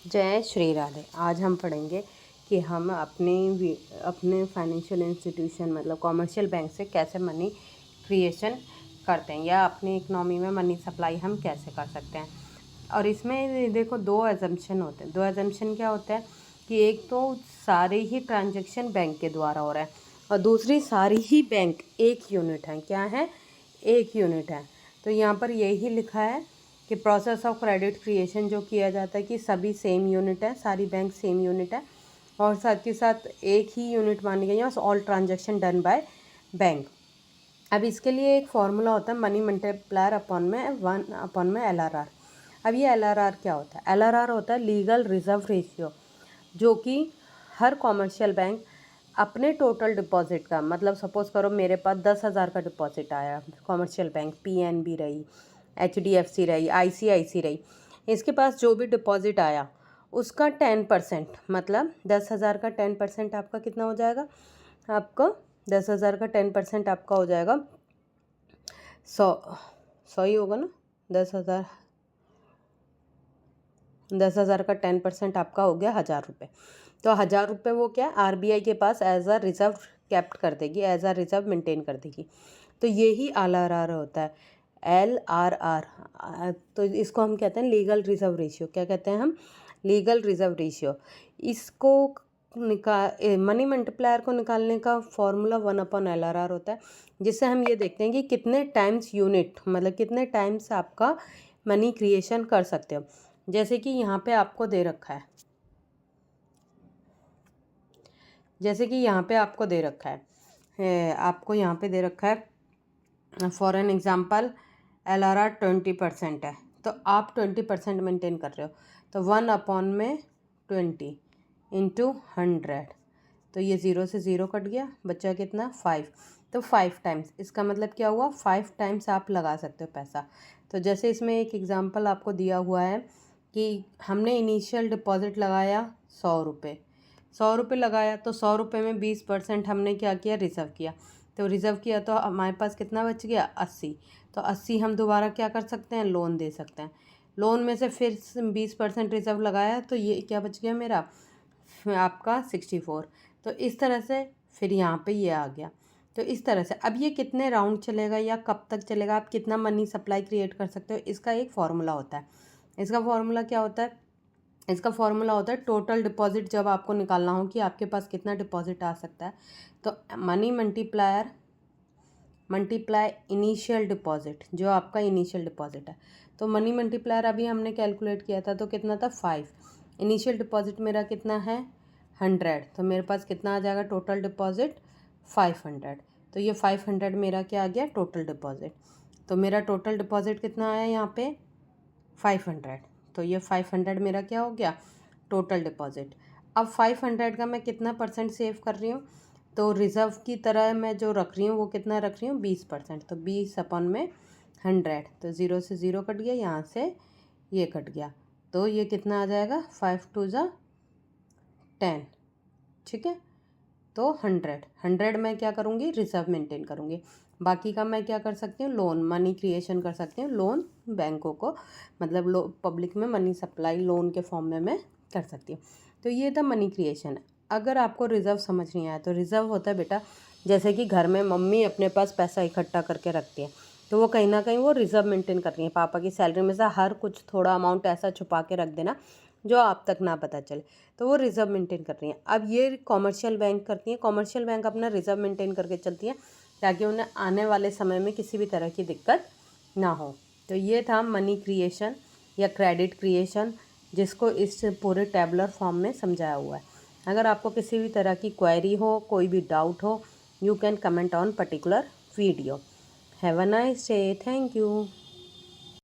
जय श्री राधे। आज हम पढ़ेंगे कि हम अपने फाइनेंशियल इंस्टीट्यूशन मतलब कॉमर्शियल बैंक से कैसे मनी क्रिएशन करते हैं या अपनी इकनॉमी में मनी सप्लाई हम कैसे कर सकते हैं। और इसमें देखो दो एजम्पशन होते हैं। दो एजम्पशन क्या होता है कि एक तो सारे ही ट्रांजैक्शन बैंक के द्वारा हो रहा है और दूसरी सारी ही बैंक एक यूनिट है। क्या है? एक यूनिट है। तो यहाँ पर यही लिखा है कि प्रोसेस ऑफ क्रेडिट क्रिएशन जो किया जाता है कि सभी सेम यूनिट है, सारी बैंक सेम यूनिट है और साथ के साथ एक ही यूनिट मानी गई है और all transaction done by bank. अब इसके लिए एक फॉर्मूला होता है मनी मल्टीप्लायर अपॉन में LRR। अब ये LRR क्या होता है? LRR होता है लीगल रिजर्व रेशियो, जो कि हर कॉमर्शियल बैंक अपने टोटल डिपॉजिट का, मतलब सपोज करो मेरे पास 10,000 का डिपॉजिट आया, कॉमर्शियल बैंक PNB रही, HDFC रही, ICICI रही, इसके पास जो भी डिपॉजिट आया उसका 10%, मतलब 10,000 का 10% आपका कितना हो जाएगा? आपका 10,000 का 10% आपका हो जाएगा 100 ही होगा ना। 10,000 का 10% आपका हो गया 1,000 रुपये। तो 1,000 रुपये वो क्या RBI के पास एज अ रिजर्व कैप्ट कर देगी, एज अ रिजर्व मेंटेन कर देगी। तो यही LRR होता है, LRR। तो इसको हम कहते हैं लीगल रिजर्व रेशियो। क्या कहते हैं हम? Legal reserve ratio. इसको मनी मल्टीप्लायर को निकालने का फॉर्मूला 1/LRR होता है, जिससे हम ये देखते हैं कि कितने टाइम्स यूनिट, मतलब कितने टाइम्स आपका मनी क्रिएशन कर सकते हो। जैसे कि यहाँ पे आपको दे रखा है, आपको यहाँ पे दे रखा है फॉर एन एग्जाम्पल LRR 20% है, तो आप 20% मेंटेन कर रहे हो, तो 1/20 इंटू 100, तो ये 0 से 0 कट गया, बचा कितना? 5। तो 5 टाइम्स, इसका मतलब क्या हुआ? 5 टाइम्स आप लगा सकते हो पैसा। तो जैसे इसमें एक एग्जांपल आपको दिया हुआ है कि हमने इनिशियल डिपॉजिट लगाया 100 रुपये, 100 रुपये लगाया, तो 100 रुपये में 20% हमने क्या किया? रिज़र्व किया। तो रिज़र्व किया तो हमारे पास कितना बच गया? 80। तो 80 हम दोबारा क्या कर सकते हैं? लोन दे सकते हैं। लोन में से फिर 20% रिज़र्व लगाया, तो ये क्या बच गया मेरा? आपका 64। तो इस तरह से फिर यहाँ पे ये आ गया। तो इस तरह से अब ये कितने राउंड चलेगा या कब तक चलेगा, आप कितना मनी सप्लाई क्रिएट कर सकते हो, इसका एक फार्मूला होता है। इसका फार्मूला क्या होता है? इसका फार्मूला होता है टोटल डिपॉजिट। जब आपको निकालना हो कि आपके पास कितना डिपॉजिट आ सकता है, तो मनी मल्टीप्लाई इनिशियल डिपॉजिट, जो आपका इनिशियल डिपॉजिट है। तो मनी मल्टीप्लायर अभी हमने कैलकुलेट किया था, तो कितना था? 5। इनिशियल डिपॉजिट मेरा कितना है? 100। तो मेरे पास कितना आ जाएगा टोटल डिपॉजिट? 500। तो ये 500 मेरा क्या आ गया? Total deposit. तो मेरा टोटल डिपॉजिट कितना आया यहाँ पे? 500। तो ये 500 मेरा क्या हो गया? Total deposit. अब 500 का मैं कितना परसेंट सेव कर रही हूँ? तो रिज़र्व की तरह मैं जो रख रही हूँ वो कितना रख रही हूँ? 20%। तो 20/100, तो 0 से 0 कट गया, यहाँ से ये कट गया, तो ये कितना आ जाएगा? 5 2 ज़ा 10। ठीक है। तो 100 में क्या करूँगी? रिज़र्व मेंटेन करूँगी। बाकी का मैं क्या कर सकती हूँ? लोन, मनी क्रिएशन कर सकती हूँ, लोन बैंकों को, मतलब पब्लिक में मनी सप्लाई लोन के फॉर्म में मैं कर सकती हूँ। तो ये था मनी क्रिएशन। अगर आपको रिज़र्व समझ नहीं आया, तो रिज़र्व होता है बेटा, जैसे कि घर में मम्मी अपने पास पैसा इकट्ठा करके रखती है, तो वो कहीं ना कहीं वो रिज़र्व मेंटेन कर रही है। पापा की सैलरी में से हर कुछ थोड़ा अमाउंट ऐसा छुपा के रख देना जो आप तक ना पता चले, तो वो रिज़र्व मेंटेन कर रही हैं। अब ये कॉमर्शियल बैंक करती हैं, कॉमर्शियल बैंक अपना रिज़र्व मेंटेन करके चलती हैं ताकि उन्हें आने वाले समय में किसी भी तरह की दिक्कत ना हो। तो ये था मनी क्रिएशन या क्रेडिट क्रिएशन, जिसको इस पूरे टेबलर फॉर्म में समझाया हुआ है। अगर आपको किसी भी तरह की क्वेरी हो, कोई भी डाउट हो, you can comment on particular video. Have a nice day. Thank you.